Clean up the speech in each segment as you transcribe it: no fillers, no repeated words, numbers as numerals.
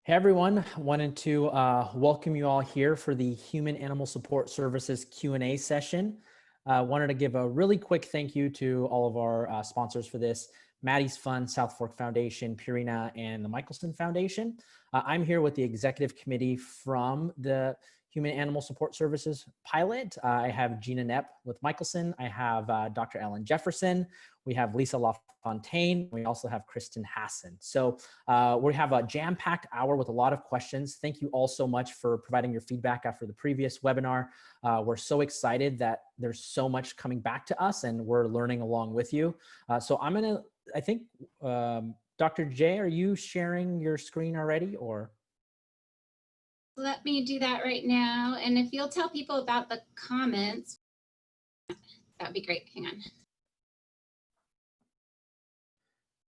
Hey everyone, wanted to welcome you all here for the Human Animal Support Services Q&A session. Wanted to give a really quick thank you to all of our sponsors for this, Maddie's Fund, South Fork Foundation, Purina, and the Michelson Foundation. I'm here with the executive committee from the Human Animal Support Services pilot. I have Gina Knepp with Michelson. I have Dr. Ellen Jefferson. We have Lisa LaFontaine. We also have Kristen Hassan. So we have a jam-packed hour with a lot of questions. Thank you all so much for providing your feedback after the previous webinar. We're so excited that there's so much coming back to us and we're learning along with you. So I'm gonna, I think, Dr. J, are you sharing your screen already or? Let me do that right now. And if you'll tell people about the comments, that would be great. Hang on.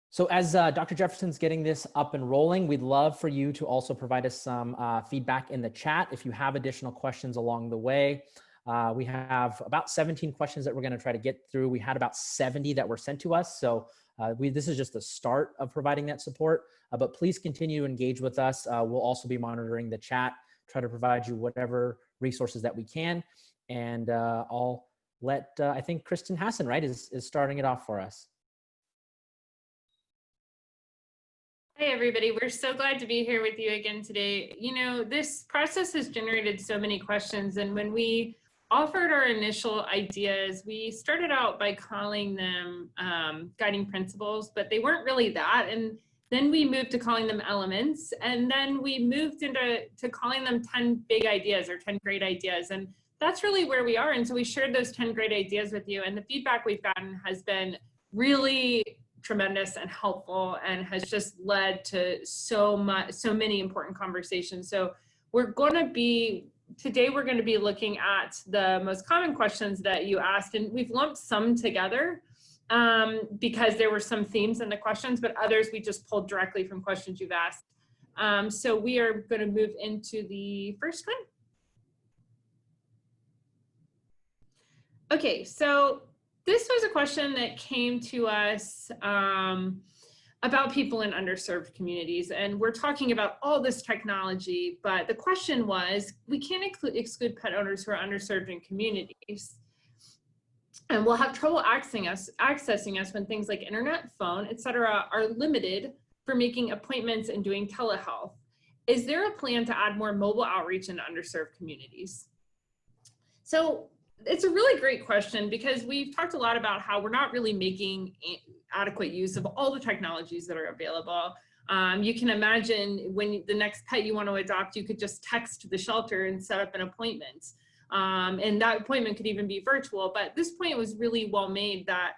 So as Dr. Jefferson's getting this up and rolling, we'd love for you to also provide us some feedback in the chat if you have additional questions along the way. We have about 17 questions that we're going to try to get through. We had about 70 that were sent to us. So this is just the start of providing that support, but please continue to engage with us. We'll also be monitoring the chat, try to provide you whatever resources that we can. And I'll let, I think Kristen Hassan, right, is starting it off for us. Hey everybody, we're so glad to be here with you again today. You know, this process has generated so many questions, and when we offered our initial ideas, we started out by calling them guiding principles, but they weren't really that. And then we moved to calling them elements, and then we moved into calling them 10 big ideas or 10 great ideas. And that's really where we are. And so we shared those 10 great ideas with you, and the feedback we've gotten has been really tremendous and helpful and has just led to so many important conversations. So today we're going to be looking at the most common questions that you asked, and we've lumped some together because there were some themes in the questions, but others we just pulled directly from questions you've asked. So we are going to move into the first one. Okay, so this was a question that came to us about people in underserved communities, and we're talking about all this technology, but the question was, we can't exclude pet owners who are underserved in communities, and will have trouble accessing us when things like internet, phone, etc. are limited for making appointments and doing telehealth. Is there a plan to add more mobile outreach in underserved communities? So it's a really great question because we've talked a lot about how we're not really making adequate use of all the technologies that are available. You can imagine when the next pet you want to adopt, you could just text the shelter and set up an appointment. And that appointment could even be virtual, but this point was really well made that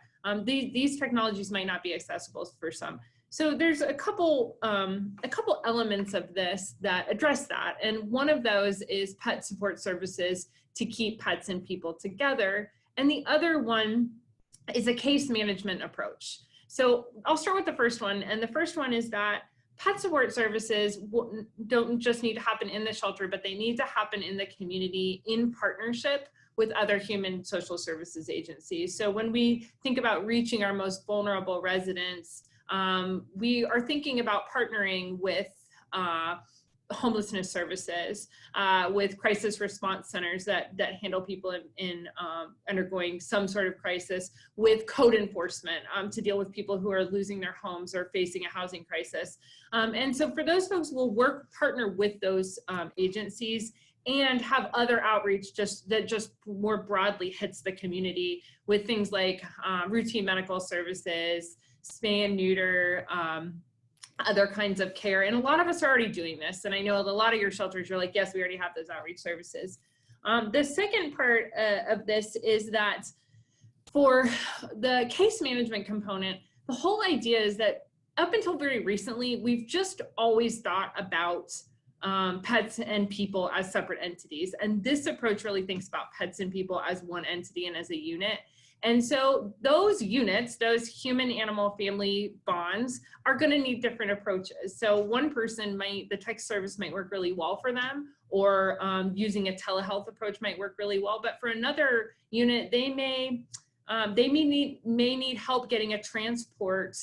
these technologies might not be accessible for some. So there's a couple elements of this that address that. And one of those is pet support services to keep pets and people together. And the other one is a case management approach. So I'll start with the first one. And the first one is that pet support services don't just need to happen in the shelter, but they need to happen in the community in partnership with other human social services agencies. So when we think about reaching our most vulnerable residents, we are thinking about partnering with homelessness services, with crisis response centers that handle people in undergoing some sort of crisis, with code enforcement to deal with people who are losing their homes or facing a housing crisis. And so for those folks, we'll partner with those agencies and have other outreach that just more broadly hits the community with things like routine medical services, spay and neuter, other kinds of care. And a lot of us are already doing this. And I know a lot of your shelters are like, yes, we already have those outreach services. The second part of this is that for the case management component, the whole idea is that up until very recently, we've just always thought about pets and people as separate entities. And this approach really thinks about pets and people as one entity and as a unit. And so those units, those human animal family bonds, are going to need different approaches. So one person the text service might work really well for them, or using a telehealth approach might work really well. But for another unit, they may need help getting a transport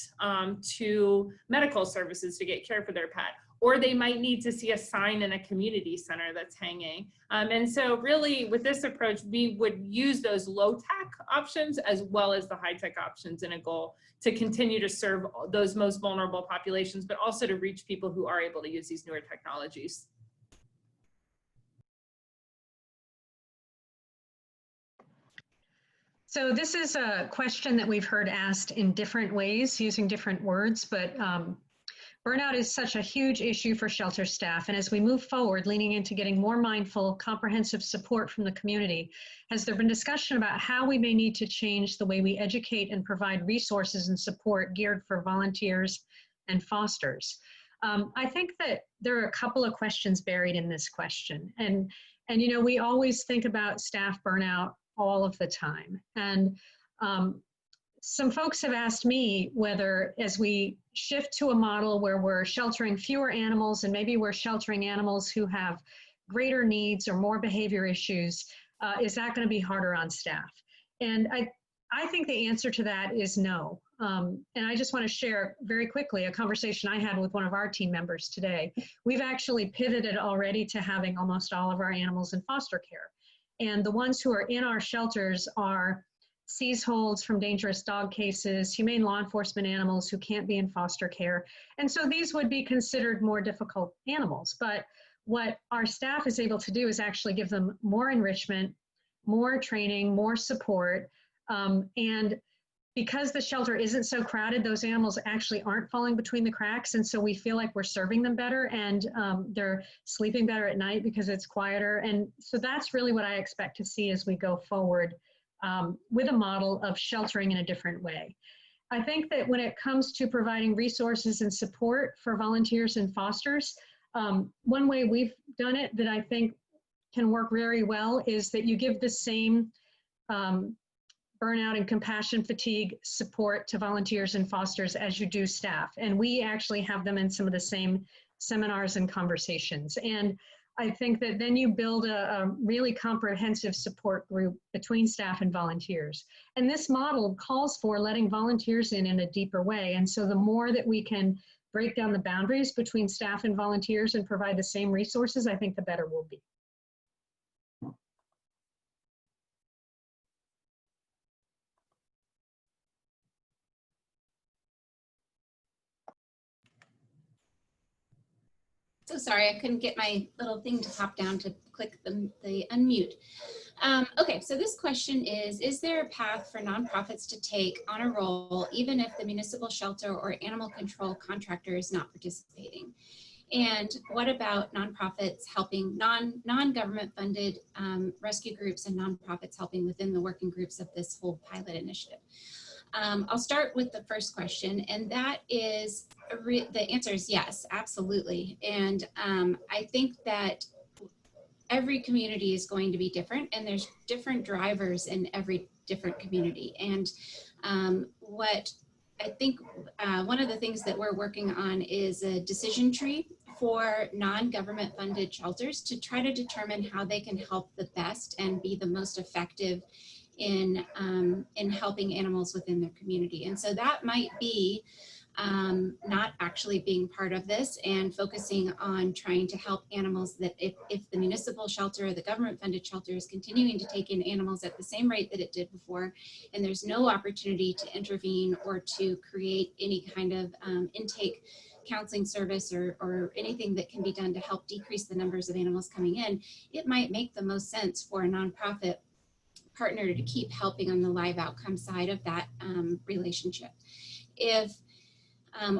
to medical services to get care for their pet. or they might need to see a sign in a community center that's hanging. And so really with this approach, we would use those low-tech options as well as the high-tech options in a goal to continue to serve those most vulnerable populations, but also to reach people who are able to use these newer technologies. So this is a question that we've heard asked in different ways using different words, but burnout is such a huge issue for shelter staff. And as we move forward, leaning into getting more mindful, comprehensive support from the community, has there been discussion about how we may need to change the way we educate and provide resources and support geared for volunteers and fosters? I think that there are a couple of questions buried in this question. And you know, we always think about staff burnout all of the time. And some folks have asked me whether, as we shift to a model where we're sheltering fewer animals and maybe we're sheltering animals who have greater needs or more behavior issues, is that going to be harder on staff? And I think the answer to that is no. And I just want to share very quickly a conversation I had with one of our team members today. We've actually pivoted already to having almost all of our animals in foster care. And the ones who are in our shelters are seize holds from dangerous dog cases, humane law enforcement animals who can't be in foster care. And so these would be considered more difficult animals. But what our staff is able to do is actually give them more enrichment, more training, more support. And because the shelter isn't so crowded, those animals actually aren't falling between the cracks. And so we feel like we're serving them better, and they're sleeping better at night because it's quieter. And so that's really what I expect to see as we go forward with a model of sheltering in a different way. I think that when it comes to providing resources and support for volunteers and fosters, one way we've done it that I think can work very well is that you give the same burnout and compassion fatigue support to volunteers and fosters as you do staff. And we actually have them in some of the same seminars and conversations. And I think that then you build a really comprehensive support group between staff and volunteers. And this model calls for letting volunteers in a deeper way. And so the more that we can break down the boundaries between staff and volunteers and provide the same resources, I think the better we'll be. So sorry, I couldn't get my little thing to pop down to click the unmute. Okay, so this question is there a path for nonprofits to take on a role even if the municipal shelter or animal control contractor is not participating? And what about nonprofits helping non-government funded rescue groups and nonprofits helping within the working groups of this whole pilot initiative? I'll start with the first question, and that is, the answer is yes, absolutely. And I think that every community is going to be different, and there's different drivers in every different community. And what I think one of the things that we're working on is a decision tree for non-government funded shelters to try to determine how they can help the best and be the most effective in helping animals within their community. And so that might be not actually being part of this and focusing on trying to help animals that if the municipal shelter or the government funded shelter is continuing to take in animals at the same rate that it did before, and there's no opportunity to intervene or to create any kind of intake counseling service or anything that can be done to help decrease the numbers of animals coming in, it might make the most sense for a nonprofit partner to keep helping on the live outcome side of that relationship. If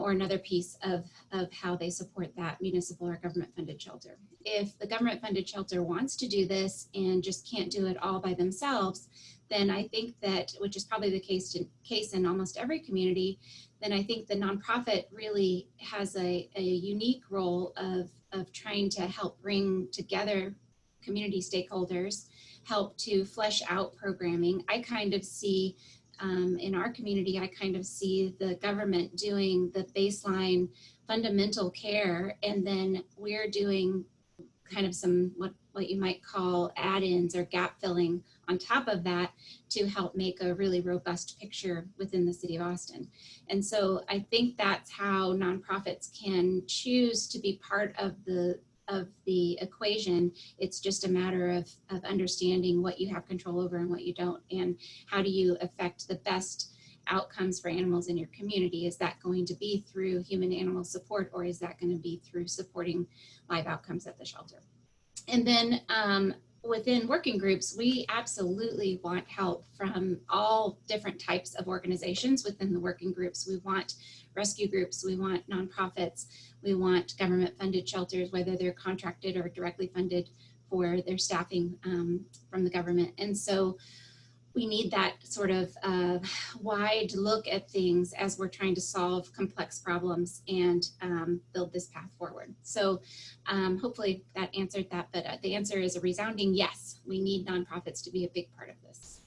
or another piece of how they support that municipal or government funded shelter. If the government funded shelter wants to do this and just can't do it all by themselves, then I think that, which is probably the case in almost every community, then I think the nonprofit really has a unique role of trying to help bring together community stakeholders, help to flesh out programming. I kind of see in our community, I kind of see the government doing the baseline fundamental care, and then we're doing kind of some what you might call add-ins or gap filling on top of that to help make a really robust picture within the city of Austin. And so I think that's how nonprofits can choose to be part of the equation. It's just a matter of understanding what you have control over and what you don't, and how do you affect the best outcomes for animals in your community. Is that going to be through human animal support, or is that going to be through supporting live outcomes at the shelter? And then within working groups, we absolutely want help from all different types of organizations within the working groups. We want rescue groups, we want nonprofits, we want government funded shelters, whether they're contracted or directly funded for their staffing from the government. And so we need that sort of wide look at things as we're trying to solve complex problems and build this path forward. So hopefully that answered that, but the answer is a resounding yes. We need nonprofits to be a big part of this.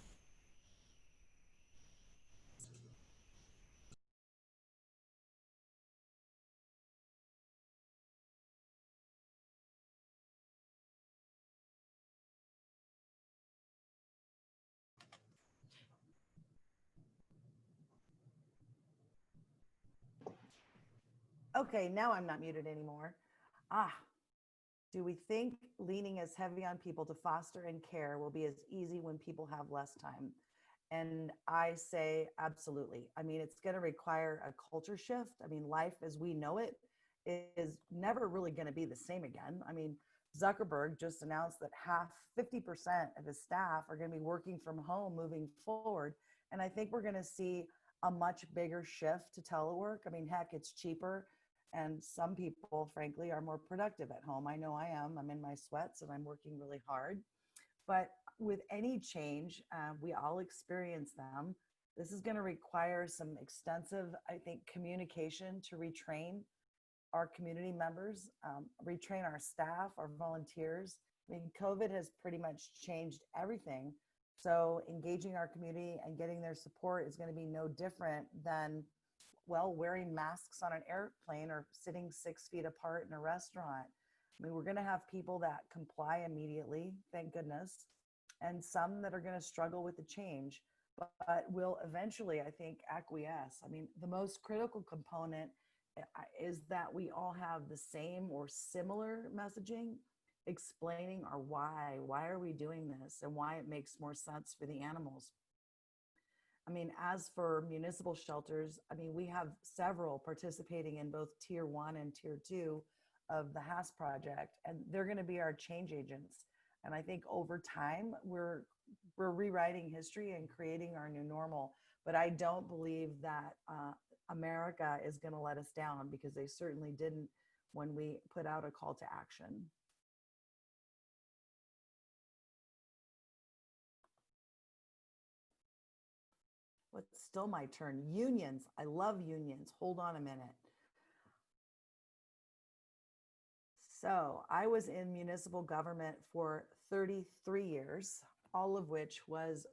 Okay, now I'm not muted anymore. Do we think leaning as heavy on people to foster and care will be as easy when people have less time? And I say absolutely. I mean, it's going to require a culture shift. I mean, life as we know it is never really going to be the same again. I mean, Zuckerberg just announced that 50% of his staff are going to be working from home moving forward. And I think we're going to see a much bigger shift to telework. I mean, heck, it's cheaper. And some people, frankly, are more productive at home. I know I am. I'm in my sweats and I'm working really hard. But with any change, we all experience them. This is going to require some extensive, I think, communication to retrain our community members, retrain our staff, our volunteers. I mean, COVID has pretty much changed everything. So engaging our community and getting their support is going to be no different than, well, wearing masks on an airplane or sitting 6 feet apart in a restaurant. I mean, we're going to have people that comply immediately, thank goodness, and some that are going to struggle with the change, but will eventually, I think, acquiesce. I mean, the most critical component is that we all have the same or similar messaging explaining our why are we doing this, and why it makes more sense for the animals. I mean, as for municipal shelters, I mean, we have several participating in both tier 1 and tier 2 of the HAS project, and they're going to be our change agents. And I think over time, we're rewriting history and creating our new normal. But I don't believe that America is going to let us down, because they certainly didn't when we put out a call to action. Well, it's still my turn. Unions. I love unions. Hold on a minute. So I was in municipal government for 33 years, all of which was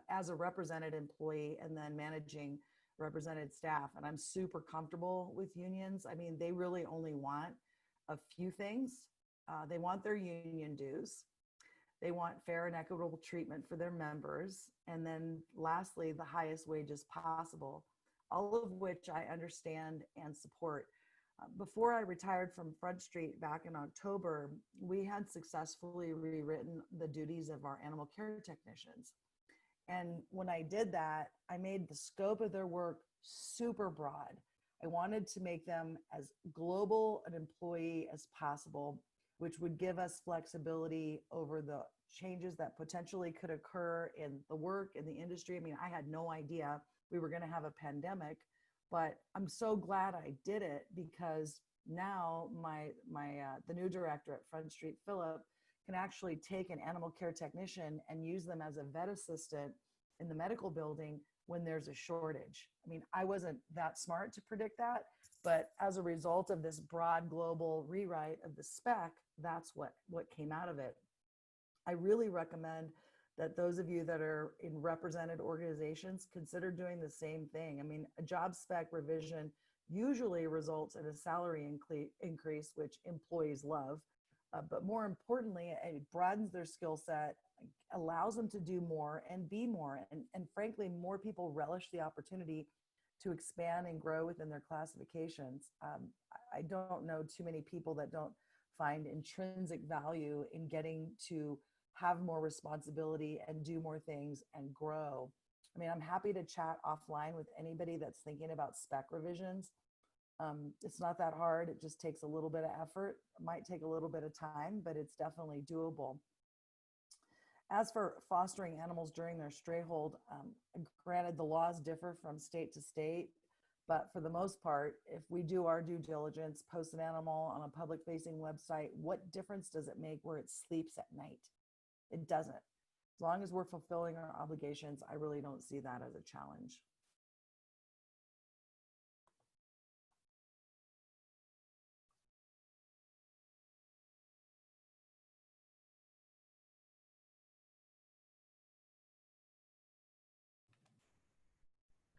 as a represented employee and then managing represented staff. And I'm super comfortable with unions. I mean, they really only want a few things. They want their union dues. They want fair and equitable treatment for their members. And then lastly, the highest wages possible, all of which I understand and support. Before I retired from Front Street back in October, we had successfully rewritten the duties of our animal care technicians. And when I did that, I made the scope of their work super broad. I wanted to make them as global an employee as possible, which would give us flexibility over the changes that potentially could occur in the work, in the industry. I mean, I had no idea we were going to have a pandemic, but I'm so glad I did it, because now the new director at Front Street, Philip, can actually take an animal care technician and use them as a vet assistant in the medical building when there's a shortage. I mean, I wasn't that smart to predict that, but as a result of this broad global rewrite of the spec, that's what came out of it. I really recommend that those of you that are in represented organizations consider doing the same thing. I mean, a job spec revision usually results in a salary increase, which employees love. but more importantly, it broadens their skill set, allows them to do more and be more. And frankly, more people relish the opportunity to expand and grow within their classifications. I don't know too many people that don't find intrinsic value in getting to have more responsibility and do more things and grow. I mean, I'm happy to chat offline with anybody that's thinking about spec revisions. It's not that hard. It just takes a little bit of effort. It might take a little bit of time, but it's definitely doable. As for fostering animals during their stray hold, granted, the laws differ from state to state, but for the most part, if we do our due diligence, post an animal on a public-facing website, what difference does it make where it sleeps at night? It doesn't. As long as we're fulfilling our obligations, I really don't see that as a challenge.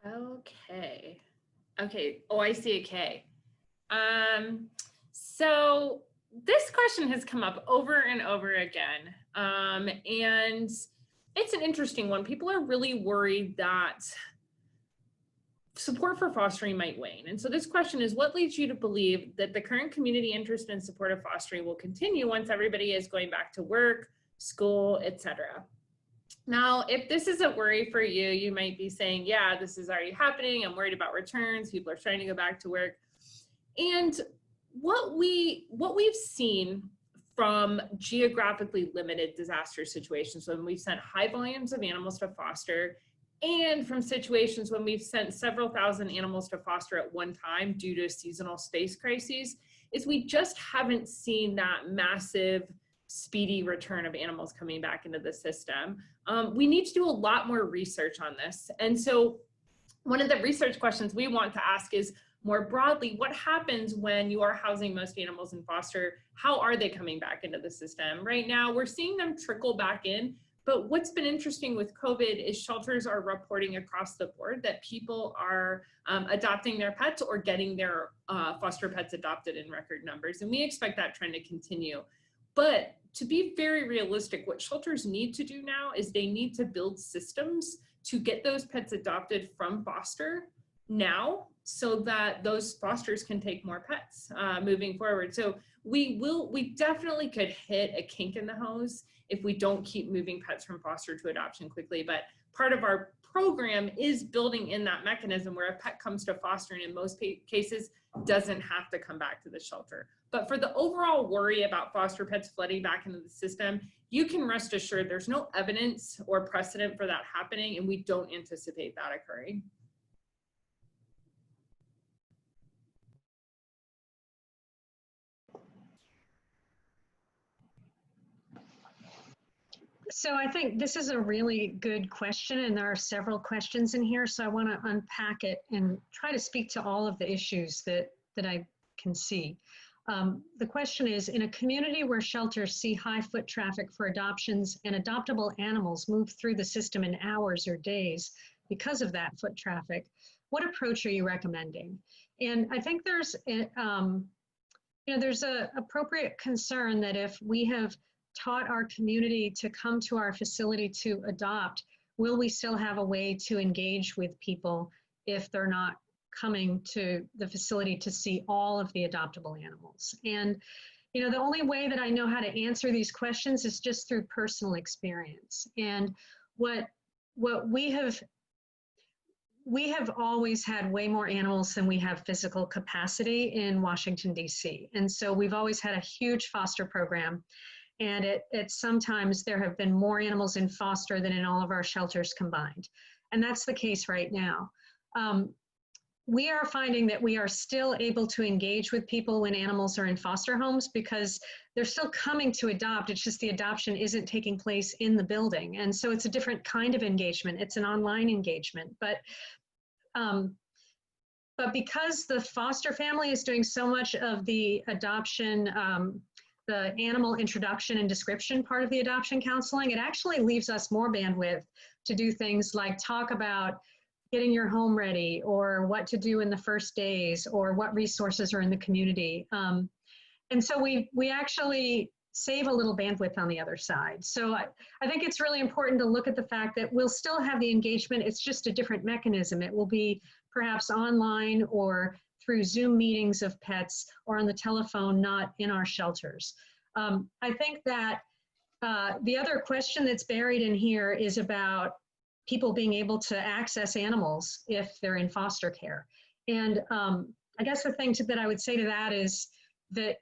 Okay. Okay. Oh, I see a K. So this question has come up over and over again. And it's an interesting one. People are really worried that support for fostering might wane. And so this question is, what leads you to believe that the current community interest in support of fostering will continue once everybody is going back to work, school, etc.? Now, if this is a worry for you, you might be saying, yeah, this is already happening. I'm worried about returns. People are trying to go back to work. And what we've seen from geographically limited disaster situations, when we've sent high volumes of animals to foster, and from situations when we've sent several thousand animals to foster at one time due to seasonal space crises, is we just haven't seen that massive speedy return of animals coming back into the system. We need to do a lot more research on this. And so one of the research questions we want to ask is, more broadly, what happens when you are housing most animals in foster? How are they coming back into the system? Right now, we're seeing them trickle back in, but what's been interesting with COVID is shelters are reporting across the board that people are adopting their pets or getting their foster pets adopted in record numbers. And we expect that trend to continue. But to be very realistic, what shelters need to do now is they need to build systems to get those pets adopted from foster now, so that those fosters can take more pets moving forward. So we definitely could hit a kink in the hose if we don't keep moving pets from foster to adoption quickly. But part of our program is building in that mechanism where a pet comes to foster and in most cases doesn't have to come back to the shelter. But for the overall worry about foster pets flooding back into the system, you can rest assured there's no evidence or precedent for that happening, and we don't anticipate that occurring. So I think this is a really good question, and there are several questions in here. So I want to unpack it and try to speak to all of the issues that I can see. The question is, in a community where shelters see high foot traffic for adoptions and adoptable animals move through the system in hours or days because of that foot traffic, what approach are you recommending? And I think there's there's an appropriate concern that if we have taught our community to come to our facility to adopt, will we still have a way to engage with people if they're not coming to the facility to see all of the adoptable animals? And the only way that I know how to answer these questions is just through personal experience. And what we have always had way more animals than we have physical capacity in Washington, D.C. And so we've always had a huge foster program. And sometimes there have been more animals in foster than in all of our shelters combined. And that's the case right now. We are finding that we are still able to engage with people when animals are in foster homes because they're still coming to adopt. It's just the adoption isn't taking place in the building. And so it's a different kind of engagement. It's an online engagement. But because the foster family is doing so much of the adoption, the animal introduction and description part of the adoption counseling, it actually leaves us more bandwidth to do things like talk about getting your home ready, or what to do in the first days, or what resources are in the community. And so we actually save a little bandwidth on the other side. So I think it's really important to look at the fact that we'll still have the engagement. It's just a different mechanism. It will be perhaps online or through Zoom meetings of pets or on the telephone, not in our shelters. I think that the other question that's buried in here is about people being able to access animals if they're in foster care. And I guess the thing that I would say to that is that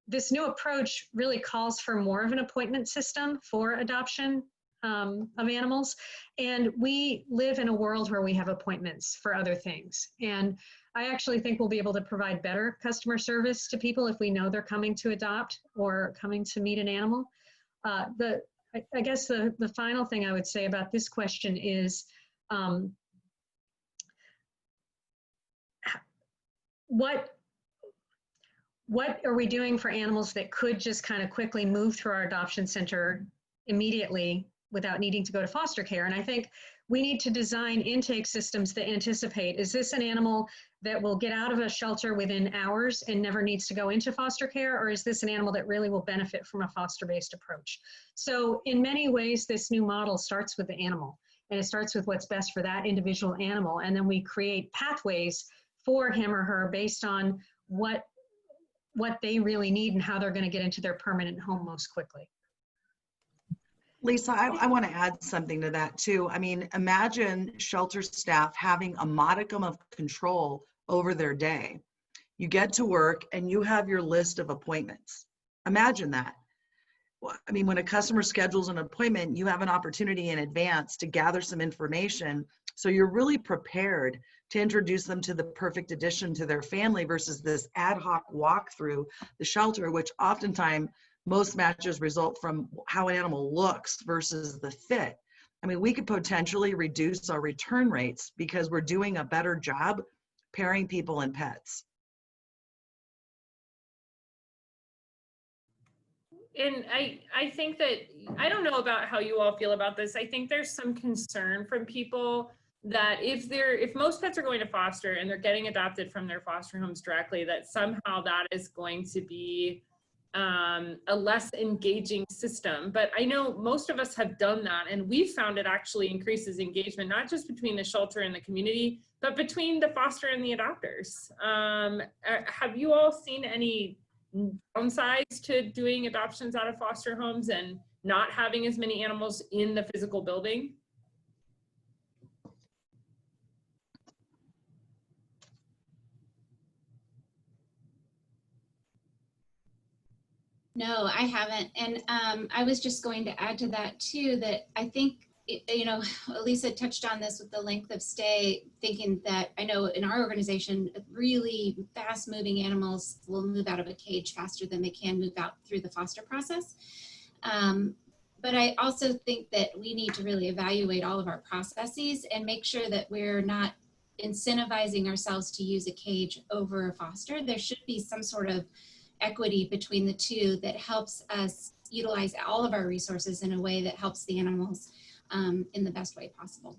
this new approach really calls for more of an appointment system for adoption of animals. And we live in a world where we have appointments for other things. And I actually think we'll be able to provide better customer service to people if we know they're coming to adopt or coming to meet an animal. I guess the final thing I would say about this question is, what are we doing for animals that could just kind of quickly move through our adoption center immediately without needing to go to foster care? And I think we need to design intake systems that anticipate, is this an animal that will get out of a shelter within hours and never needs to go into foster care? Or is this an animal that really will benefit from a foster-based approach? So in many ways, this new model starts with the animal, and it starts with what's best for that individual animal. And then we create pathways for him or her based on what they really need and how they're going to get into their permanent home most quickly. Lisa, I want to add something to that too. I mean, imagine shelter staff having a modicum of control over their day. You get to work and you have your list of appointments. Imagine that. I mean, when a customer schedules an appointment, you have an opportunity in advance to gather some information. So you're really prepared to introduce them to the perfect addition to their family versus this ad hoc walk through the shelter, which oftentimes most matches result from how an animal looks versus the fit. I mean, we could potentially reduce our return rates because we're doing a better job pairing people and pets. And I think that, I don't know about how you all feel about this. I think there's some concern from people that if most pets are going to foster and they're getting adopted from their foster homes directly, that somehow that is going to be a less engaging system. But I know most of us have done that, and we've found it actually increases engagement, not just between the shelter and the community, but between the foster and the adopters. Have you all seen any downsides to doing adoptions out of foster homes and not having as many animals in the physical building? No, I haven't. And I was just going to add to that too, that I think, you know, Lisa touched on this with the length of stay, thinking that I know in our organization, really fast moving animals will move out of a cage faster than they can move out through the foster process. But I also think that we need to really evaluate all of our processes and make sure that we're not incentivizing ourselves to use a cage over a foster. There should be some sort of equity between the two that helps us utilize all of our resources in a way that helps the animals in the best way possible.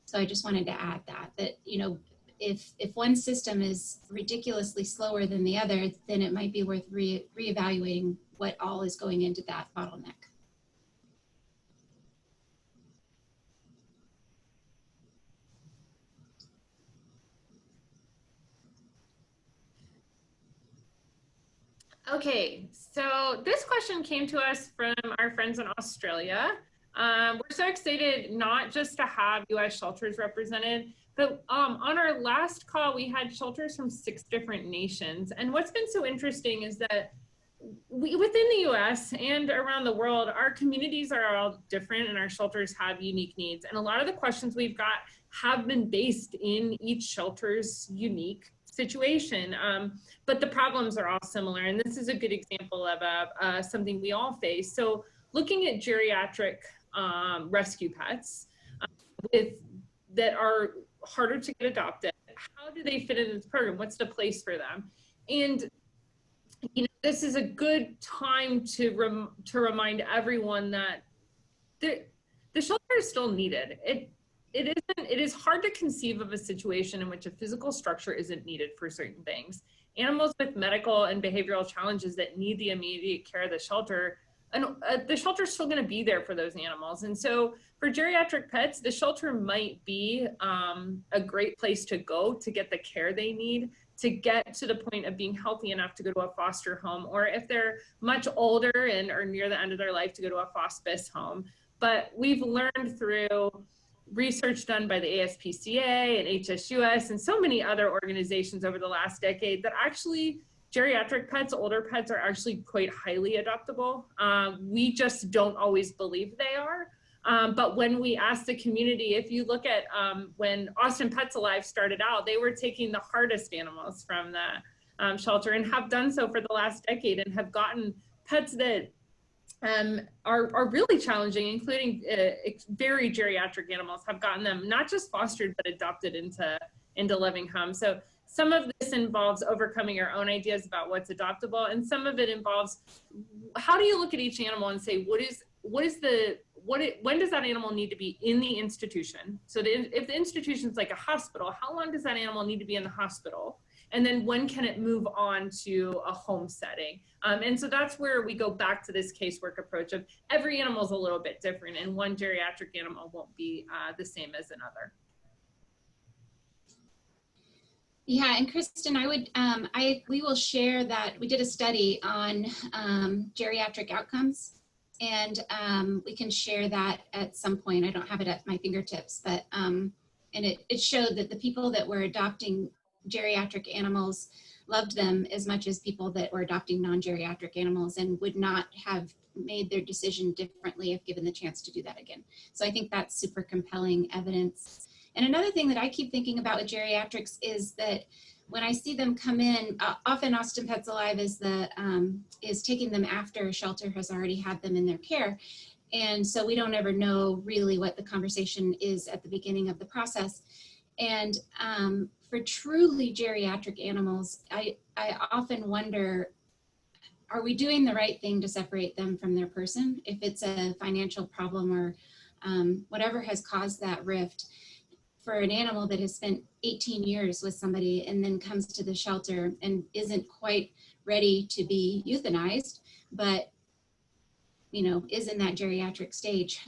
So I just wanted to add that you know, if one system is ridiculously slower than the other, then it might be worth reevaluating what all is going into that bottleneck. Okay, so this question came to us from our friends in Australia. We're so excited not just to have US shelters represented, but on our last call, we had shelters from 6 different nations. And what's been so interesting is that within the US and around the world, our communities are all different and our shelters have unique needs. And a lot of the questions we've got have been based in each shelter's unique situation, but the problems are all similar. And this is a good example of something we all face. So looking at geriatric rescue pets that are harder to get adopted, how do they fit into this program? What's the place for them? And you know, this is a good time to remind everyone that the shelter is still needed. It is hard to conceive of a situation in which a physical structure isn't needed for certain things. animals with medical and behavioral challenges that need the immediate care of the shelter, and the shelter's still going to be there for those animals. And so for geriatric pets, the shelter might be a great place to go to get the care they need, to get to the point of being healthy enough to go to a foster home, or if they're much older and are near the end of their life, to go to a hospice home. But we've learned through research done by the ASPCA and HSUS and so many other organizations over the last decade that actually geriatric pets, older pets, are actually quite highly adoptable. We just don't always believe they are. But when we ask the community, if you look at when Austin Pets Alive started out, they were taking the hardest animals from the shelter and have done so for the last decade, and have gotten pets that are really challenging, including very geriatric animals, have gotten them not just fostered, but adopted into living homes. So some of this involves overcoming our own ideas about what's adoptable, and some of it involves how do you look at each animal and say when does that animal need to be in the institution? So if the institution is like a hospital, how long does that animal need to be in the hospital? And then when can it move on to a home setting? And so that's where we go back to this casework approach of every animal is a little bit different, and one geriatric animal won't be the same as another. Yeah, and Kristen, we will share that we did a study on geriatric outcomes, and we can share that at some point. I don't have it at my fingertips, but and it showed that the people that were adopting geriatric animals loved them as much as people that were adopting non-geriatric animals, and would not have made their decision differently if given the chance to do that again. So I think that's super compelling evidence. And another thing that I keep thinking about with geriatrics is that when I see them come in, often Austin Pets Alive is taking them after a shelter has already had them in their care. And so we don't ever know really what the conversation is at the beginning of the process. And for truly geriatric animals, I often wonder, are we doing the right thing to separate them from their person? If it's a financial problem or whatever has caused that rift, for an animal that has spent 18 years with somebody and then comes to the shelter and isn't quite ready to be euthanized, but is in that geriatric stage,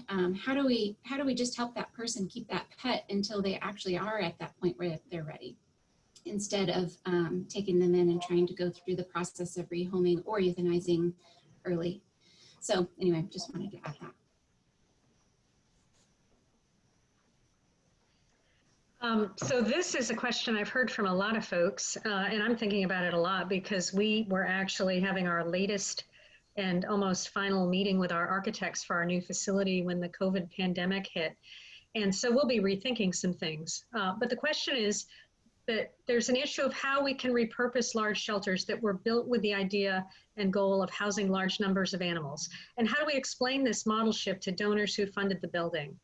how do we just help that person keep that pet until they actually are at that point where they're ready, instead of taking them in and trying to go through the process of rehoming or euthanizing early. So anyway, just wanted to add that. So this is a question I've heard from a lot of folks, and I'm thinking about it a lot because we were actually having our latest and almost final meeting with our architects for our new facility when the COVID pandemic hit. And so we'll be rethinking some things. But the question is that there's an issue of how we can repurpose large shelters that were built with the idea and goal of housing large numbers of animals. And how do we explain this model shift to donors who funded the building?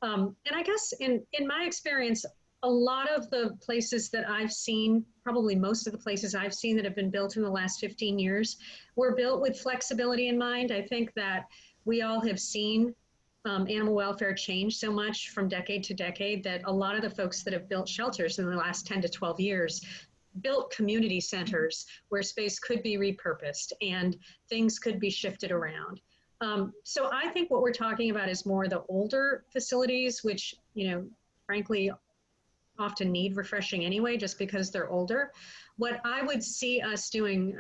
And I guess in my experience, a lot of the places that I've seen, probably most of the places I've seen that have been built in the last 15 years, were built with flexibility in mind. I think that we all have seen animal welfare change so much from decade to decade that a lot of the folks that have built shelters in the last 10 to 12 years built community centers where space could be repurposed and things could be shifted around. So I think what we're talking about is more the older facilities, which, frankly, often need refreshing anyway, just because they're older. What I would see us doing,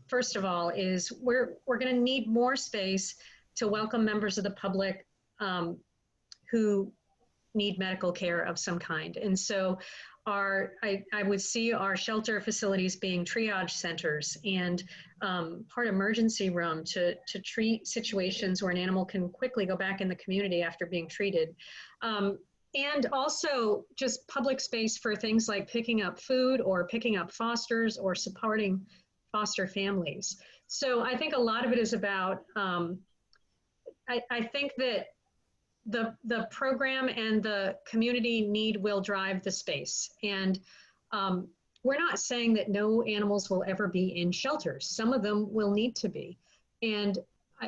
first of all, is we're going to need more space to welcome members of the public who need medical care of some kind. And so I would see our shelter facilities being triage centers and part emergency room to treat situations where an animal can quickly go back in the community after being treated. And also just public space for things like picking up food or picking up fosters or supporting foster families. So I think a lot of it is about, I think that the program and the community need will drive the space. And we're not saying that no animals will ever be in shelters. Some of them will need to be. And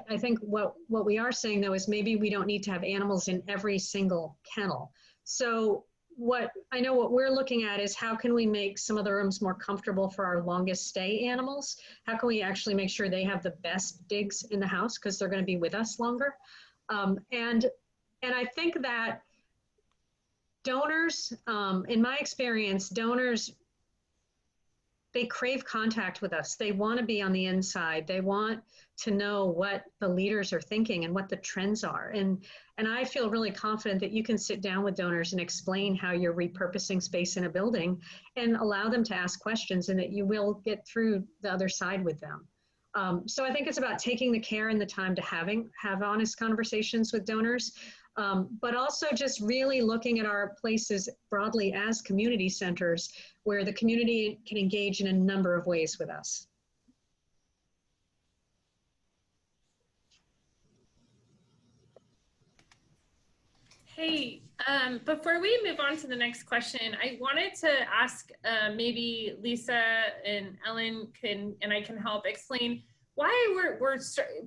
I think what we are saying, though, is maybe we don't need to have animals in every single kennel. So what I know what we're looking at is how can we make some of the rooms more comfortable for our longest stay animals? How can we actually make sure they have the best digs in the house because they're going to be with us longer? And I think that donors, in my experience, donors, they crave contact with us. They want to be on the inside. They want to know what the leaders are thinking and what the trends are. And I feel really confident that you can sit down with donors and explain how you're repurposing space in a building and allow them to ask questions, and that you will get through the other side with them. So I think it's about taking the care and the time to have honest conversations with donors, but also just really looking at our places broadly as community centers where the community can engage in a number of ways with us. Hey, before we move on to the next question, I wanted to ask maybe Lisa and Ellen and I can help explain why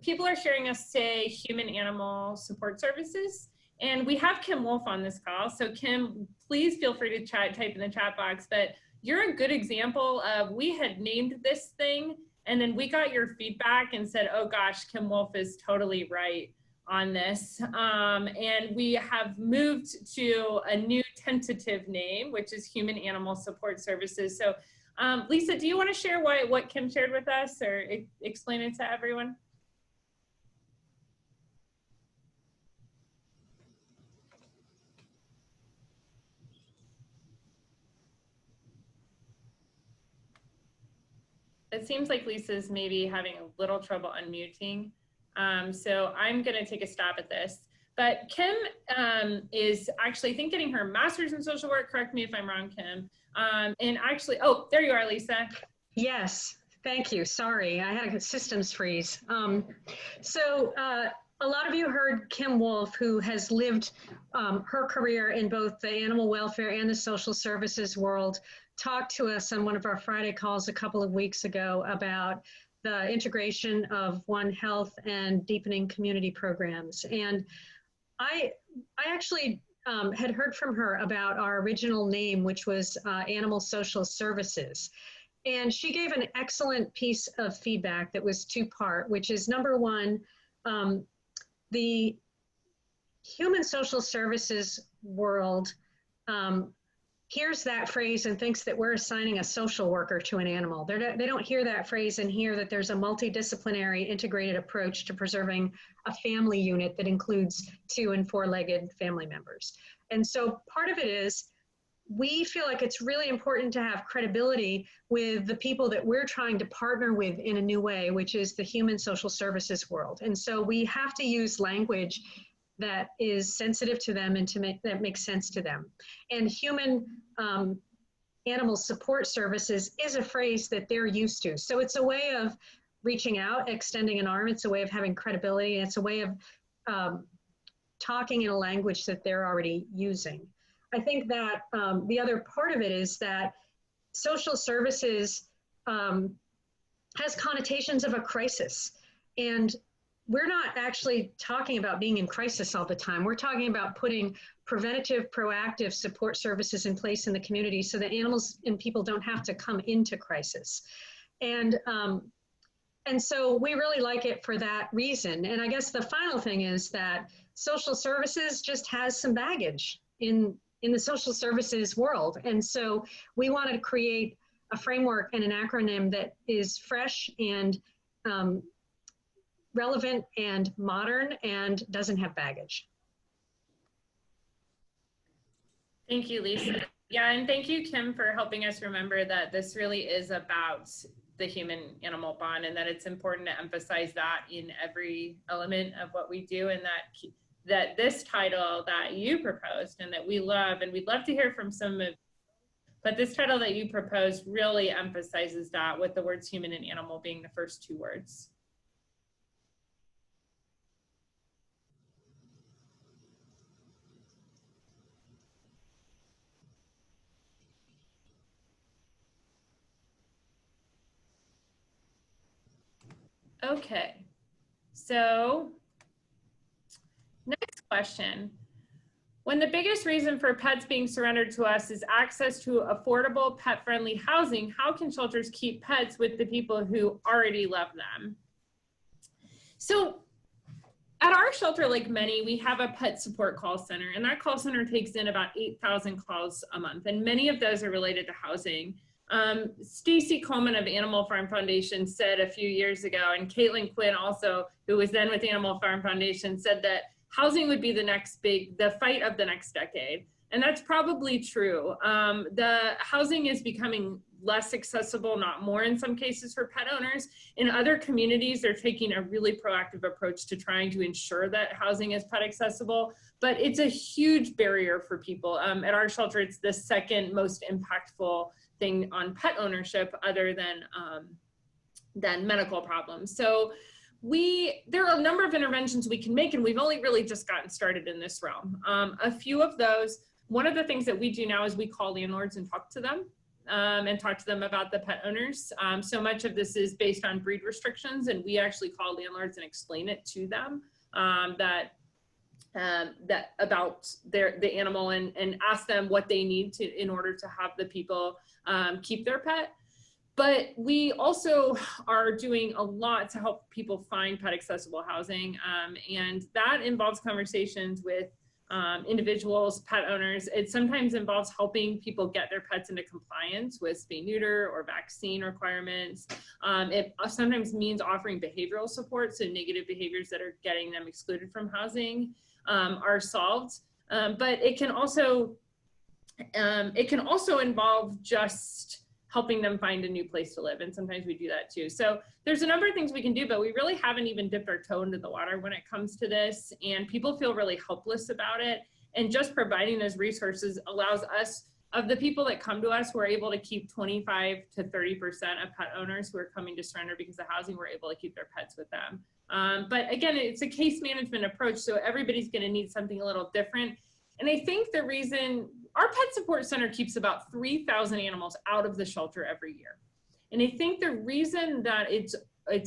people are sharing us say human animal support services. And we have Kim Wolf on this call. So Kim, please feel free to type in the chat box, but you're a good example of, we had named this thing and then we got your feedback and said, oh gosh, Kim Wolf is totally right on this. And we have moved to a new tentative name, which is Human Animal Support Services. So Lisa, do you want to share what Kim shared with us, or explain it to everyone? It seems like Lisa's maybe having a little trouble unmuting. So I'm going to take a stab at this. But Kim is actually, I think, getting her master's in social work. Correct me if I'm wrong, Kim. And actually, oh, there you are, Lisa. Yes, thank you. Sorry, I had a systems freeze. A lot of you heard Kim Wolf, who has lived her career in both the animal welfare and the social services world, talked to us on one of our Friday calls a couple of weeks ago about the integration of One Health and deepening community programs. And I actually had heard from her about our original name, which was Animal Social Services. And she gave an excellent piece of feedback that was two-part, which is number one, the human social services world hears that phrase and thinks that we're assigning a social worker to an animal. They don't hear that phrase and hear that there's a multidisciplinary integrated approach to preserving a family unit that includes 2- and 4-legged family members. And so part of it is, we feel like it's really important to have credibility with the people that we're trying to partner with in a new way, which is the human social services world. And so we have to use language that is sensitive to them and that makes sense to them. And human animal support services is a phrase that they're used to. So it's a way of reaching out, extending an arm. It's a way of having credibility. And it's a way of talking in a language that they're already using. I think that the other part of it is that social services has connotations of a crisis. And we're not actually talking about being in crisis all the time. We're talking about putting preventative, proactive support services in place in the community so that animals and people don't have to come into crisis. And so we really like it for that reason. And I guess the final thing is that social services just has some baggage in the social services world. And so we wanted to create a framework and an acronym that is fresh and relevant and modern and doesn't have baggage. Thank you, Lisa. Yeah, and thank you, Kim, for helping us remember that this really is about the human-animal bond, and that it's important to emphasize that in every element of what we do, and that this title that you proposed and that we love, and we'd love to hear from some of, but this title that you proposed really emphasizes that, with the words human and animal being the first 2 words. Okay, so next question. When the biggest reason for pets being surrendered to us is access to affordable pet-friendly housing, how can shelters keep pets with the people who already love them? So at our shelter, like many, we have a pet support call center, and that call center takes in about 8,000 calls a month, and many of those are related to housing. Stacy Coleman of Animal Farm Foundation said a few years ago, and Caitlin Quinn also, who was then with Animal Farm Foundation, said that housing would be the fight of the next decade. And that's probably true. The housing is becoming less accessible, not more in some cases for pet owners. In other communities, they're taking a really proactive approach to trying to ensure that housing is pet accessible, but it's a huge barrier for people. At our shelter, it's the second most impactful thing on pet ownership other than medical problems. So there are a number of interventions we can make, and we've only really just gotten started in this realm. A few of those, one of the things that we do now is we call landlords and talk to them about the pet owners. So much of this is based on breed restrictions, and we actually call landlords and explain it to them that about the animal and ask them what they need in order to have the people keep their pet. But we also are doing a lot to help people find pet accessible housing, and that involves conversations with individuals, pet owners. It sometimes involves helping people get their pets into compliance with spay neuter or vaccine requirements. It sometimes means offering behavioral support, so negative behaviors that are getting them excluded from housing are solved. But it can also involve just helping them find a new place to live. And sometimes we do that too. So there's a number of things we can do, but we really haven't even dipped our toe into the water when it comes to this. And people feel really helpless about it. And just providing those resources allows us, of the people that come to us, we're able to keep 25 to 30% of pet owners who are coming to surrender because of housing, we're able to keep their pets with them. But again, it's a case management approach. So everybody's gonna need something a little different. And I think the reason our pet support center keeps about 3,000 animals out of the shelter every year. And I think the reason that it's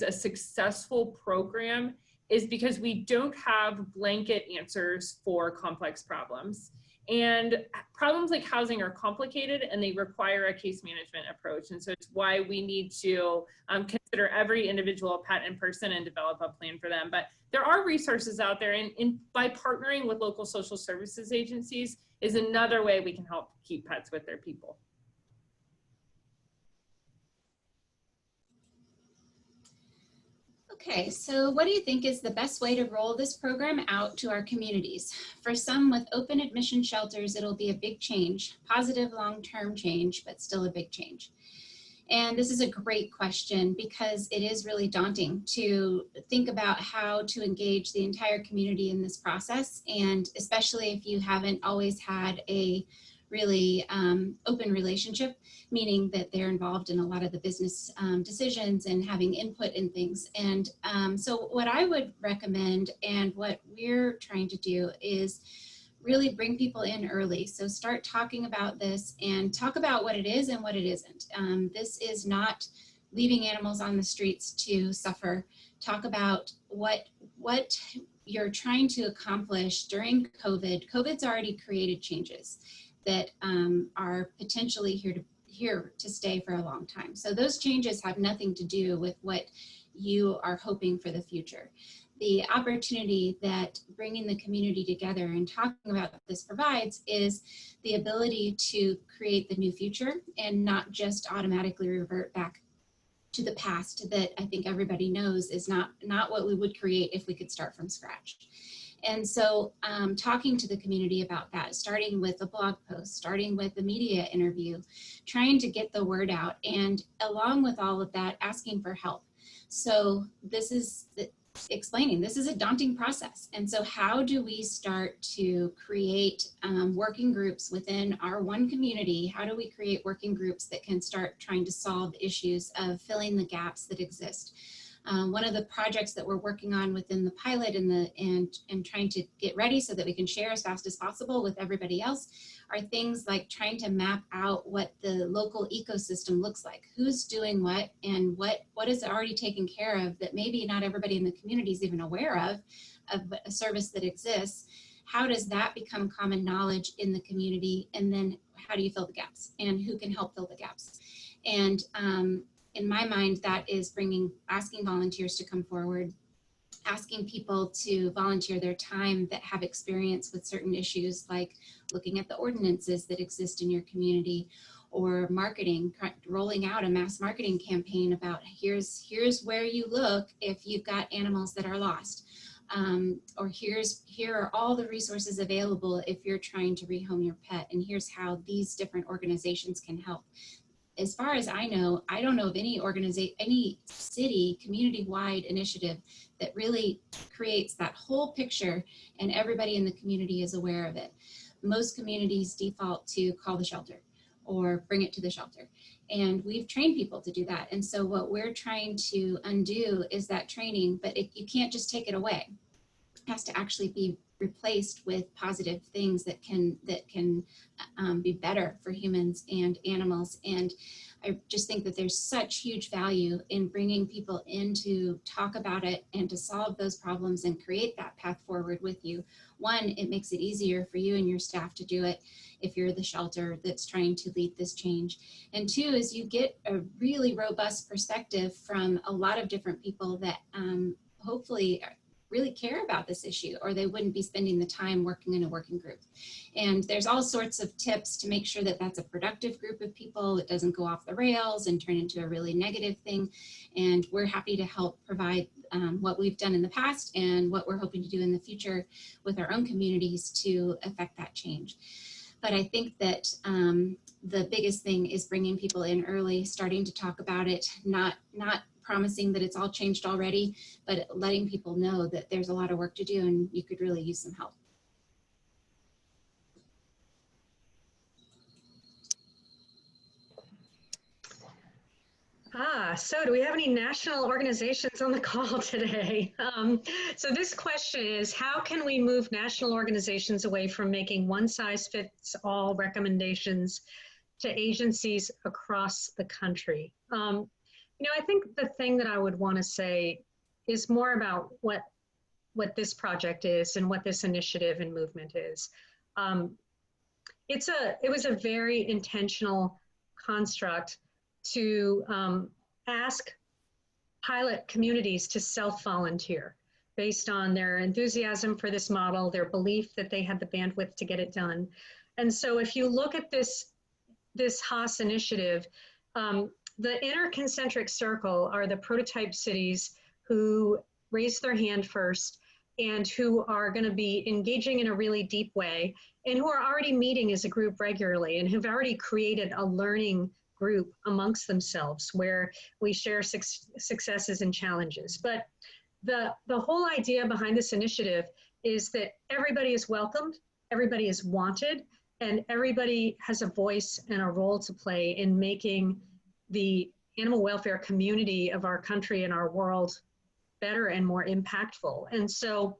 a successful program is because we don't have blanket answers for complex problems. And problems like housing are complicated and they require a case management approach. And so it's why we need to consider every individual pet in person and develop a plan for them. But there are resources out there, and by partnering with local social services agencies is another way we can help keep pets with their people. Okay, so what do you think is the best way to roll this program out to our communities? For some with open admission shelters, it'll be a big change, positive long-term change, but still a big change. And this is a great question because it is really daunting to think about how to engage the entire community in this process. And especially if you haven't always had a really open relationship, meaning that they're involved in a lot of the business decisions and having input in things. And so what I would recommend and what we're trying to do is really bring people in early. So start talking about this and talk about what it is and what it isn't. This is not leaving animals on the streets to suffer. Talk about what you're trying to accomplish during COVID. COVID's already created changes that are potentially here to stay for a long time. So those changes have nothing to do with what you are hoping for the future. The opportunity that bringing the community together and talking about this provides is the ability to create the new future and not just automatically revert back to the past that I think everybody knows is not what we would create if we could start from scratch. And so talking to the community about that, starting with a blog post, starting with a media interview, trying to get the word out, and along with all of that, asking for help. So this is explaining this is a daunting process. And so how do we start to create working groups within our one community? How do we create working groups that can start trying to solve issues of filling the gaps that exist? One of the projects that we're working on within the pilot and trying to get ready so that we can share as fast as possible with everybody else are things like trying to map out what the local ecosystem looks like, who's doing what, and what is already taken care of that maybe not everybody in the community is even aware of a service that exists, how does that become common knowledge in the community? And then how do you fill the gaps, and who can help fill the gaps? And in my mind, that is asking volunteers to come forward, asking people to volunteer their time that have experience with certain issues, like looking at the ordinances that exist in your community, or marketing, rolling out a mass marketing campaign about here's where you look if you've got animals that are lost. Or here are all the resources available if you're trying to rehome your pet, and here's how these different organizations can help. As far as I know, I don't know of any city community-wide initiative that really creates that whole picture and everybody in the community is aware of it. Most communities default to call the shelter or bring it to the shelter. And we've trained people to do that. And so what we're trying to undo is that training, but you can't just take it away. It has to actually be replaced with positive things that can be better for humans and animals. And I just think that there's such huge value in bringing people in to talk about it and to solve those problems and create that path forward with you. One, it makes it easier for you and your staff to do it if you're the shelter that's trying to lead this change. And two is you get a really robust perspective from a lot of different people that hopefully really care about this issue, or they wouldn't be spending the time working in a working group. And there's all sorts of tips to make sure that that's a productive group of people. It doesn't go off the rails and turn into a really negative thing. And we're happy to help provide what we've done in the past and what we're hoping to do in the future with our own communities to affect that change. But I think that the biggest thing is bringing people in early, starting to talk about it, not promising that it's all changed already, but letting people know that there's a lot of work to do and you could really use some help. So do we have any national organizations on the call today? So this question is, how can we move national organizations away from making one-size-fits-all recommendations to agencies across the country? I think the thing that I would want to say is more about what this project is and what this initiative and movement is. It was a very intentional construct to ask pilot communities to self-volunteer based on their enthusiasm for this model, their belief that they had the bandwidth to get it done. And so if you look at this HAAS initiative, the inner concentric circle are the prototype cities who raised their hand first and who are going to be engaging in a really deep way and who are already meeting as a group regularly and have already created a learning group amongst themselves where we share successes and challenges. But the whole idea behind this initiative is that everybody is welcomed, everybody is wanted, and everybody has a voice and a role to play in making the animal welfare community of our country and our world better and more impactful. And so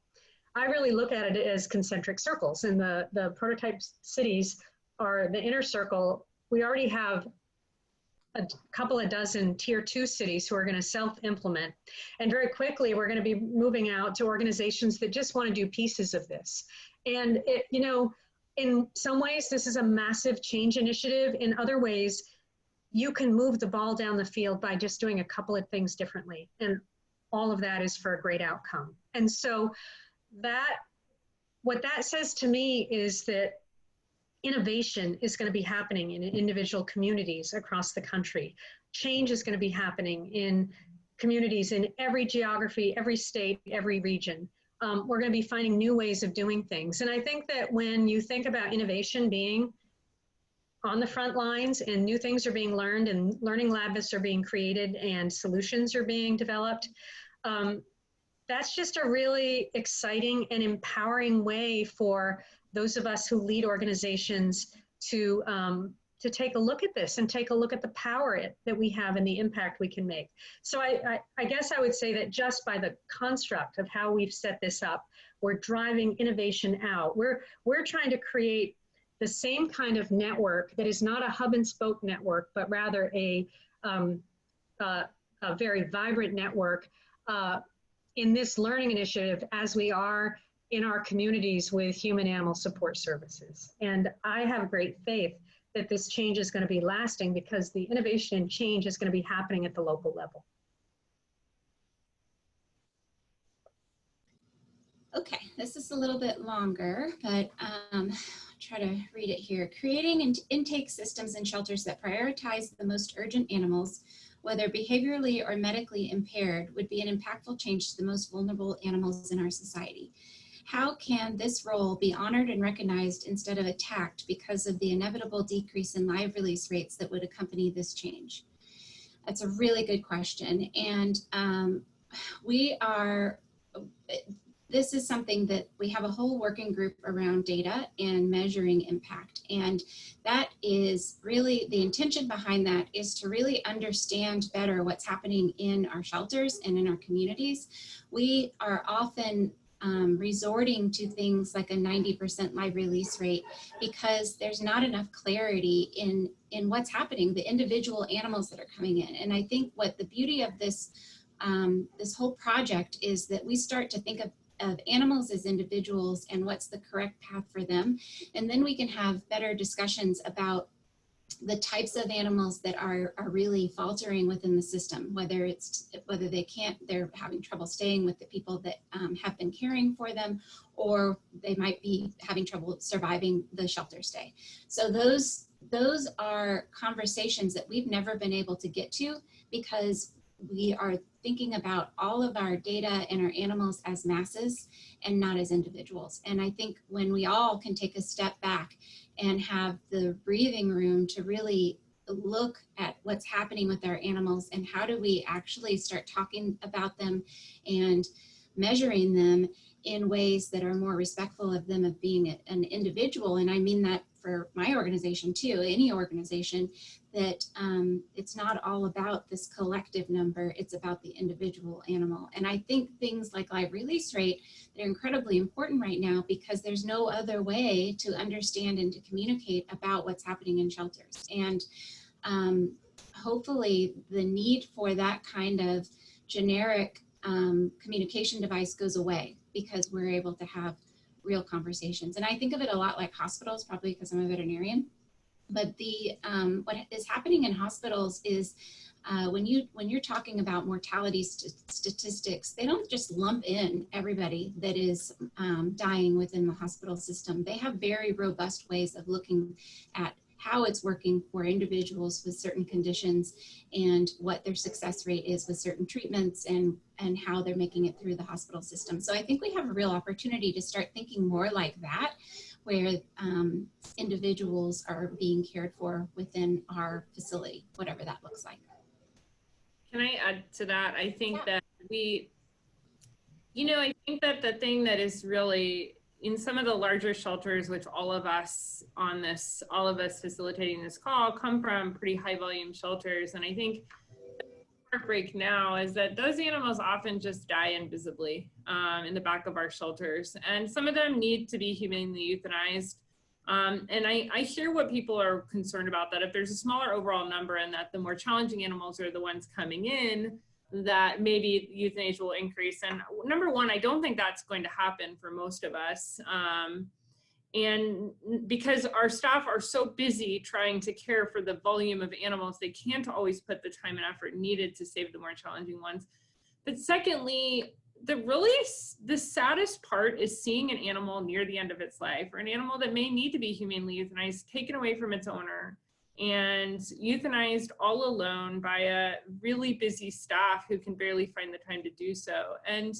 I really look at it as concentric circles, and the prototype cities are the inner circle. We already have a couple of dozen tier 2 cities who are going to self-implement. And very quickly, we're going to be moving out to organizations that just want to do pieces of this. And in some ways, this is a massive change initiative. In other ways, you can move the ball down the field by just doing a couple of things differently. And all of that is for a great outcome. And so what that says to me is that innovation is going to be happening in individual communities across the country. Change is going to be happening in communities in every geography, every state, every region. We're going to be finding new ways of doing things. And I think that when you think about innovation being on the front lines and new things are being learned and learning labs are being created and solutions are being developed, that's just a really exciting and empowering way for those of us who lead organizations to take a look at this and take a look at the power that we have and the impact we can make. So I guess I would say that just by the construct of how we've set this up, we're driving innovation out. We're trying to create the same kind of network that is not a hub and spoke network, but rather a very vibrant network in this learning initiative as we are in our communities with human animal support services. And I have great faith that this change is going to be lasting because the innovation and change is going to be happening at the local level. Okay, this is a little bit longer, but I'll try to read it here. Creating intake systems and shelters that prioritize the most urgent animals, whether behaviorally or medically impaired, would be an impactful change to the most vulnerable animals in our society. How can this role be honored and recognized instead of attacked because of the inevitable decrease in live release rates that would accompany this change? That's a really good question. And this is something that we have a whole working group around data and measuring impact. And that is really the intention behind that, is to really understand better what's happening in our shelters and in our communities. We are often resorting to things like a 90% live release rate because there's not enough clarity in what's happening, the individual animals that are coming in. And I think what the beauty of this whole project is that we start to think of animals as individuals and what's the correct path for them. And then we can have better discussions about the types of animals that are really faltering within the system, whether they're having trouble staying with the people that have been caring for them, or they might be having trouble surviving the shelter stay. So those are conversations that we've never been able to get to because we are thinking about all of our data and our animals as masses and not as individuals. And I think when we all can take a step back and have the breathing room to really look at what's happening with our animals and how do we actually start talking about them and measuring them in ways that are more respectful of them of being an individual. And I mean that for my organization too, any organization, that it's not all about this collective number, it's about the individual animal. And I think things like live release rate, they're incredibly important right now because there's no other way to understand and to communicate about what's happening in shelters. And hopefully the need for that kind of generic communication device goes away because we're able to have real conversations. And I think of it a lot like hospitals, probably because I'm a veterinarian. But what is happening in hospitals is when you're talking about mortality statistics, they don't just lump in everybody that is dying within the hospital system. They have very robust ways of looking at how it's working for individuals with certain conditions and what their success rate is with certain treatments and how they're making it through the hospital system. So I think we have a real opportunity to start thinking more like that, where individuals are being cared for within our facility, whatever that looks like. Can I add to that? I think that I think that the thing that is really in some of the larger shelters, which all of us facilitating this call come from pretty high volume shelters. And I think the heartbreak now is that those animals often just die invisibly in the back of our shelters. And some of them need to be humanely euthanized. And I hear what people are concerned about, that if there's a smaller overall number and that the more challenging animals are the ones coming in, that maybe euthanasia will increase. And number one, I don't think that's going to happen for most of us. And because our staff are so busy trying to care for the volume of animals, they can't always put the time and effort needed to save the more challenging ones. But secondly, the saddest part is seeing an animal near the end of its life, or an animal that may need to be humanely euthanized, taken away from its owner and euthanized all alone by a really busy staff who can barely find the time to do so. And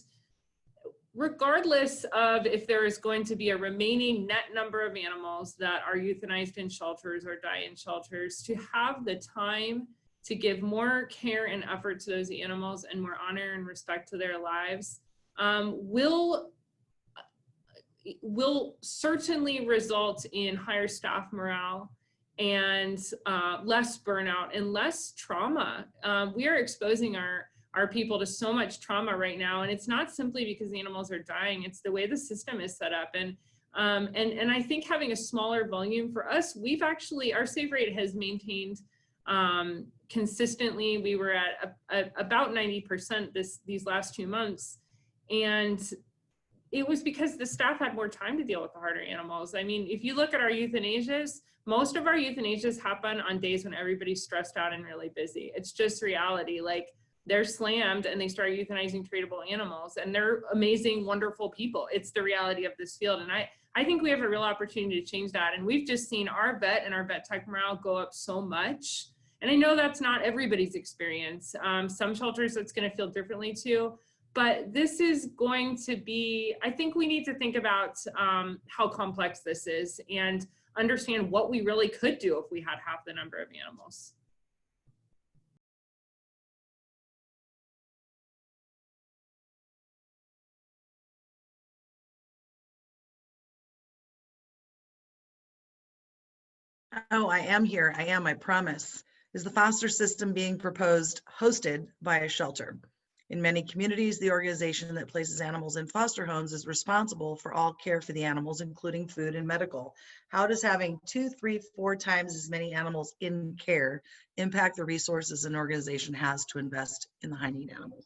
regardless of if there is going to be a remaining net number of animals that are euthanized in shelters or die in shelters, to have the time to give more care and effort to those animals and more honor and respect to their lives will certainly result in higher staff morale and less burnout and less trauma. We are exposing our people to so much trauma right now, and it's not simply because the animals are dying, it's the way the system is set up. And I think having a smaller volume for us, our save rate has maintained consistently. We were at about 90% these last 2 months, and it was because the staff had more time to deal with the harder animals. I mean, if you look at our euthanasias, most of our euthanasias happen on days when everybody's stressed out and really busy. It's just reality. Like, they're slammed and they start euthanizing treatable animals, and they're amazing, wonderful people. It's the reality of this field. And I think we have a real opportunity to change that. And we've just seen our vet and our vet tech morale go up so much. And I know that's not everybody's experience. Some shelters, it's going to feel differently too. But this is going to be, I think we need to think about how complex this is and understand what we really could do if we had half the number of animals. Oh, I am here. I am, I promise. Is the foster system being proposed hosted by a shelter? In many communities, the organization that places animals in foster homes is responsible for all care for the animals, including food and medical. How does having 2, 3, 4 times as many animals in care impact the resources an organization has to invest in the high-need animals?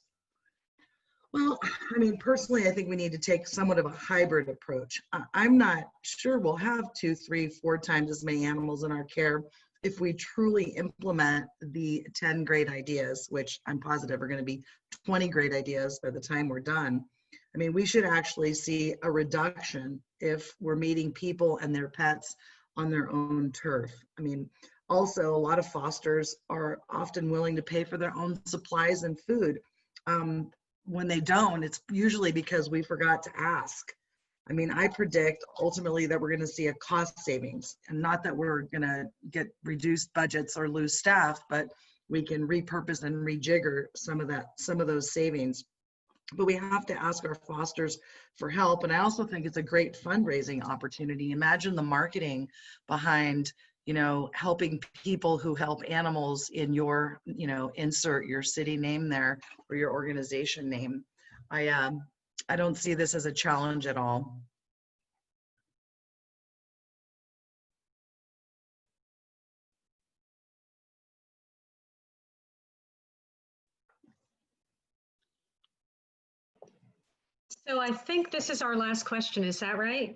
Well, I mean, personally, I think we need to take somewhat of a hybrid approach. I'm not sure we'll have 2, 3, 4 times as many animals in our care if we truly implement the 10 great ideas, which I'm positive are going to be 20 great ideas by the time we're done. I mean, we should actually see a reduction if we're meeting people and their pets on their own turf. I mean, also, a lot of fosters are often willing to pay for their own supplies and food. When they don't, it's usually because we forgot to ask. I mean, I predict ultimately that we're going to see a cost savings, and not that we're going to get reduced budgets or lose staff, but we can repurpose and rejigger some of those savings. But we have to ask our fosters for help. And I also think it's a great fundraising opportunity. Imagine the marketing behind, you know, helping people who help animals in your, you know, insert your city name there or your organization name. I don't see this as a challenge at all. So I think this is our last question. Is that right?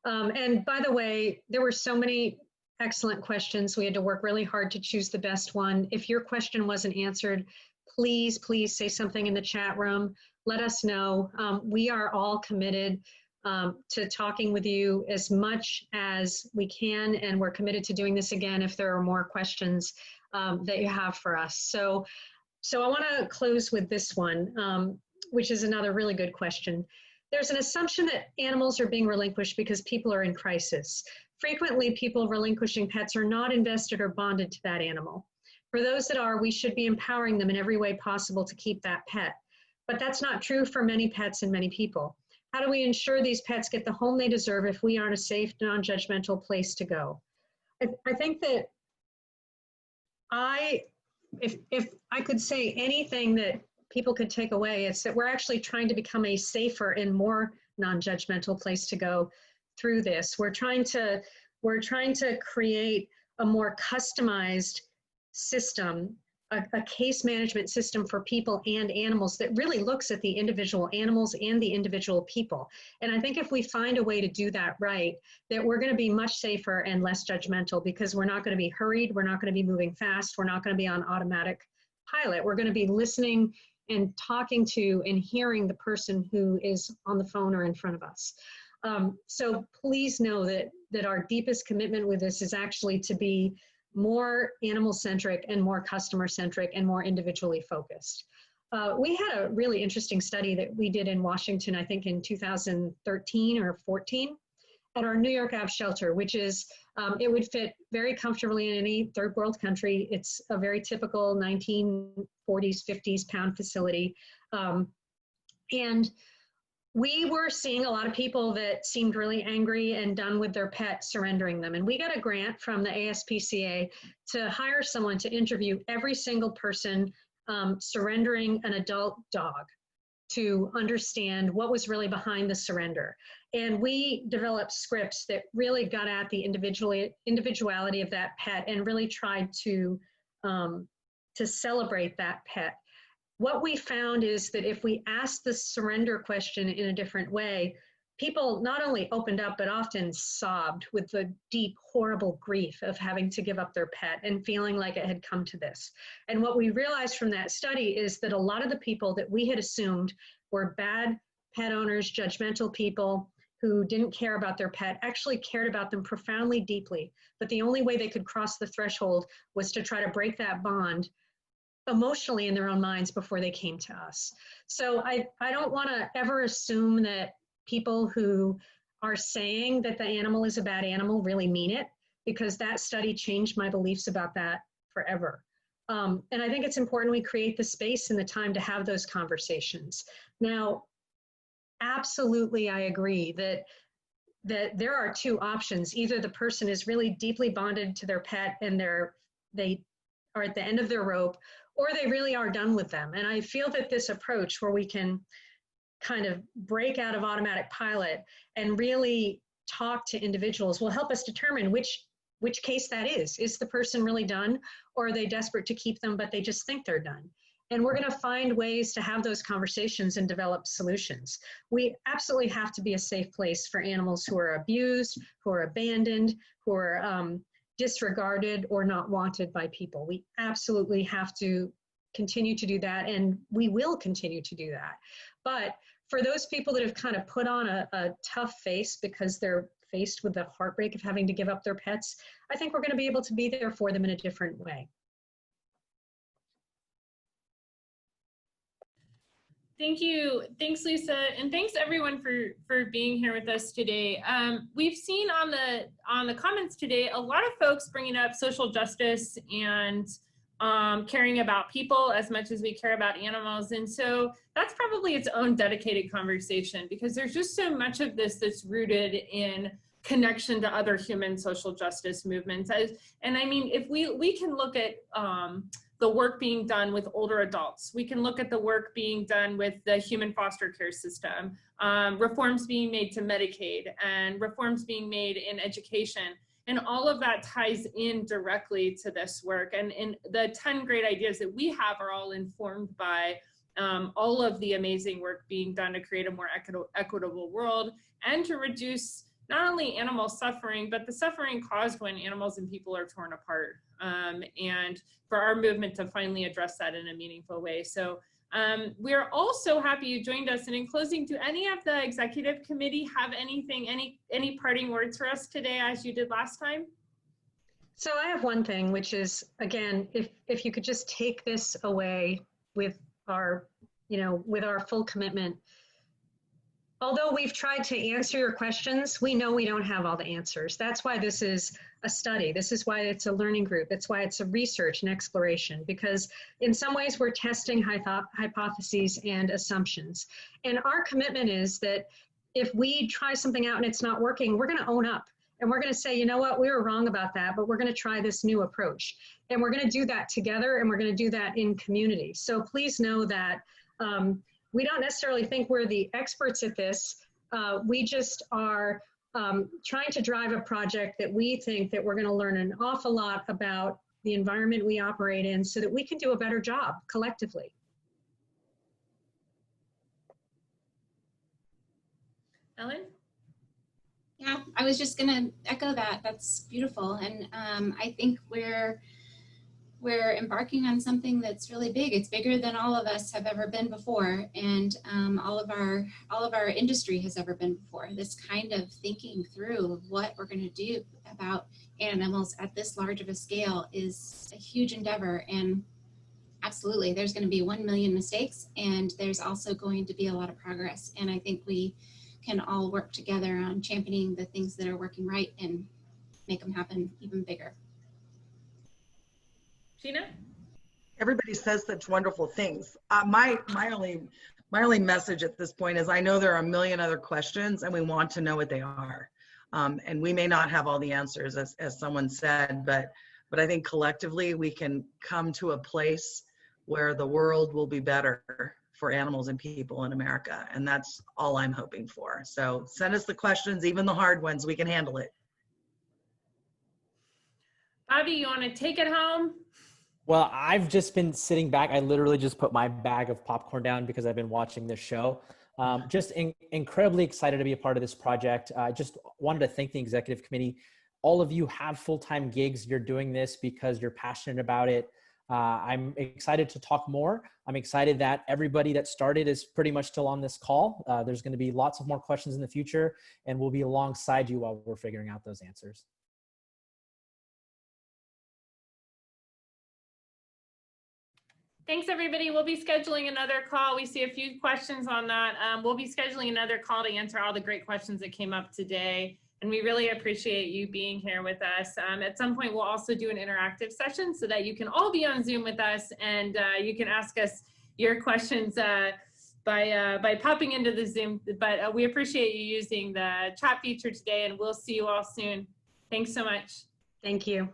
And by the way, there were so many excellent questions. We had to work really hard to choose the best one. If your question wasn't answered, please say something in the chat room. Let us know. We are all committed to talking with you as much as we can, and we're committed to doing this again if there are more questions that you have for us. So I want to close with this one, which is another really good question. There's an assumption that animals are being relinquished because people are in crisis. Frequently, people relinquishing pets are not invested or bonded to that animal. For those that are, we should be empowering them in every way possible to keep that pet. But that's not true for many pets and many people. How do we ensure these pets get the home they deserve if we aren't a safe, non-judgmental place to go? I think that if I could say anything that people could take away, it's that we're actually trying to become a safer and more non-judgmental place to go through this. We're trying to create a more customized system, a case management system for people and animals that really looks at the individual animals and the individual people. And I think if we find a way to do that right, that we're going to be much safer and less judgmental, because we're not going to be hurried, we're not going to be moving fast, we're not going to be on automatic pilot. We're going to be listening and talking to and hearing the person who is on the phone or in front of us. So please know that our deepest commitment with this is actually to be more animal-centric and more customer-centric and more individually focused. We had a really interesting study that we did in Washington, I think in 2013 or 14, at our New York Ave shelter, which is, it would fit very comfortably in any third world country. It's a very typical 1940s, 50s pound facility. And we were seeing a lot of people that seemed really angry and done with their pet surrendering them. And we got a grant from the ASPCA to hire someone to interview every single person surrendering an adult dog, to understand what was really behind the surrender. And we developed scripts that really got at the individuality of that pet and really tried to celebrate that pet. What we found is that if we ask the surrender question in a different way, people not only opened up, but often sobbed with the deep, horrible grief of having to give up their pet and feeling like it had come to this. And what we realized from that study is that a lot of the people that we had assumed were bad pet owners, judgmental people who didn't care about their pet, actually cared about them profoundly, deeply. But the only way they could cross the threshold was to try to break that bond emotionally in their own minds before they came to us. So I don't want to ever assume that people who are saying that the animal is a bad animal really mean it, because that study changed my beliefs about that forever. And I think it's important we create the space and the time to have those conversations. Now, absolutely, I agree that there are two options. Either the person is really deeply bonded to their pet and they are at the end of their rope, or they really are done with them. And I feel that this approach where we can kind of break out of automatic pilot and really talk to individuals will help us determine which case that is. Is the person really done, or are they desperate to keep them, but they just think they're done? And we're going to find ways to have those conversations and develop solutions. We absolutely have to be a safe place for animals who are abused, who are abandoned, who are disregarded or not wanted by people. We absolutely have to continue to do that, and we will continue to do that. But for those people that have kind of put on a tough face because they're faced with the heartbreak of having to give up their pets, I think we're going to be able to be there for them in a different way. Thank you. Thanks, Lisa. And thanks everyone for being here with us today. We've seen on the comments today, a lot of folks bringing up social justice and caring about people as much as we care about animals. And so that's probably its own dedicated conversation, because there's just so much of this that's rooted in connection to other human social justice movements. And I mean, if we can look at the work being done with older adults. We can look at the work being done with the human foster care system, reforms being made to Medicaid, and reforms being made in education. And all of that ties in directly to this work. And the 10 great ideas that we have are all informed by all of the amazing work being done to create a more equitable world and to reduce not only animal suffering, but the suffering caused when animals and people are torn apart. And for our movement to finally address that in a meaningful way. So we're also happy you joined us. And in closing, do any of the executive committee have anything, any parting words for us today as you did last time? So I have one thing, which is, again, if you could just take this away with our, with our full commitment. Although we've tried to answer your questions, we know we don't have all the answers. That's why this is a study. This is why it's a learning group. It's why it's a research and exploration, because in some ways we're testing hypotheses and assumptions. And our commitment is that if we try something out and it's not working, we're going to own up. And we're going to say, you know what, we were wrong about that, but we're going to try this new approach. And we're going to do that together, and we're going to do that in community. So please know that we don't necessarily think we're the experts at this. We just are trying to drive a project that we think that we're going to learn an awful lot about the environment we operate in so that we can do a better job collectively. Ellen? Yeah, I was just going to echo that. That's beautiful. And I think we're embarking on something that's really big. It's bigger than all of us have ever been before, and all of our industry has ever been before. This kind of thinking through of what we're going to do about animals at this large of a scale is a huge endeavor. And absolutely, there's going to be 1 million mistakes, and there's also going to be a lot of progress. And I think we can all work together on championing the things that are working right and make them happen even bigger. Gina? Everybody says such wonderful things. My only message at this point is I know there are a million other questions and we want to know what they are. And we may not have all the answers, as someone said, but I think collectively we can come to a place where the world will be better for animals and people in America. And that's all I'm hoping for. So send us the questions, even the hard ones, we can handle it. Bobby, you want to take it home? Well, I've just been sitting back. I literally just put my bag of popcorn down because I've been watching this show. Just incredibly excited to be a part of this project. I just wanted to thank the executive committee. All of you have full-time gigs. You're doing this because you're passionate about it. I'm excited to talk more. I'm excited that everybody that started is pretty much still on this call. There's going to be lots of more questions in the future, and we'll be alongside you while we're figuring out those answers. Thanks, everybody. We'll be scheduling another call. We see a few questions on that. We'll be scheduling another call to answer all the great questions that came up today. And we really appreciate you being here with us. At some point, we'll also do an interactive session so that you can all be on Zoom with us, and you can ask us your questions by popping into the Zoom. But we appreciate you using the chat feature today, and we'll see you all soon. Thanks so much. Thank you.